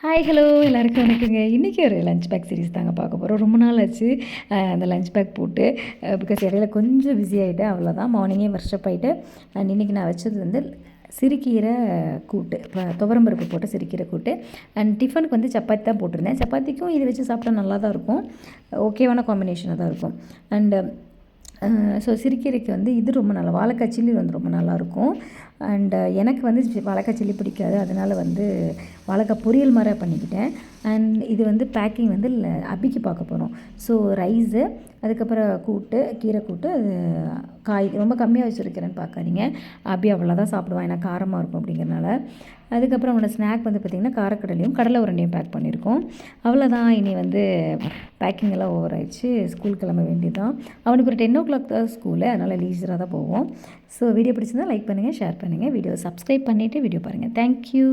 Hi hello எல்லாருக்கும் வணக்கங்க. இன்றைக்கி ஒரு லஞ்ச் பேக் சீரிஸ் தாங்க பார்க்க போகிறோம். ரொம்ப நாள் ஆச்சு அந்த லஞ்ச் பேக் போட்டு. பிகாஸ் இடையில கொஞ்சம் பிஸி ஆகிட்டேன், அவ்வளோதான். மார்னிங்கே வர்ஷப் ஆகிட்டு. அண்ட் இன்றைக்கி நான் வச்சது வந்து சிறுக்கீரை கூட்டு, துவரம்பருப்பு போட்டு சிறுக்கீரை கூட்டு. அண்ட் டிஃபனுக்கு வந்து சப்பாத்தி தான் போட்டிருந்தேன். சப்பாத்திக்கும் இதை வச்சு சாப்பிட்டா நல்லா தான் இருக்கும், ஓகேவான காம்பினேஷனாக தான் இருக்கும். அண்டு ஸோ சிறுக்கீரைக்கு வந்து இது ரொம்ப நல்லா, வாழைக்காய் சில்லி வந்து ரொம்ப நல்லாயிருக்கும். அண்டு எனக்கு வந்து வாழைக்காய் சில்லி பிடிக்காது, அதனால் வந்து வாழைக்காய் பொரியல் மாதிரி பண்ணிக்கிட்டேன். அண்ட் இது வந்து பேக்கிங் வந்து அபிக்கு பார்க்க போகிறோம். ஸோ ரைஸு, அதுக்கப்புறம் கூட்டு, கீரை கூட்டு, அது காய் ரொம்ப கம்மியாக வச்சுருக்கிறேன்னு பார்க்காதீங்க. அபி அவ்வளோதான் சாப்பிடுவான், ஏன்னா காரமாக இருக்கும் அப்படிங்கிறனால. அதுக்கப்புறம் அவனோட ஸ்நாக் வந்து பார்த்திங்கன்னா காரக்கடலையும் கடலை உருண்டையும் பேக் பண்ணியிருக்கோம். அவ்வளோதான். இனி வந்து பேக்கிங் எல்லாம் ஓவர் ஆயிடுச்சு, ஸ்கூல் கிளம்ப வேண்டியதான். அவனுக்கு ஒரு 10 o'clock தான் ஸ்கூலு, அதனால் லீஸராக தான் போவோம். ஸோ வீடியோ பிடிச்சிருந்தால் லைக் பண்ணுங்கள், ஷேர் பண்ணுங்கள், வீடியோ சப்ஸ்கிரைப் பண்ணிவிட்டு வீடியோ பாருங்கள். தேங்க்யூ.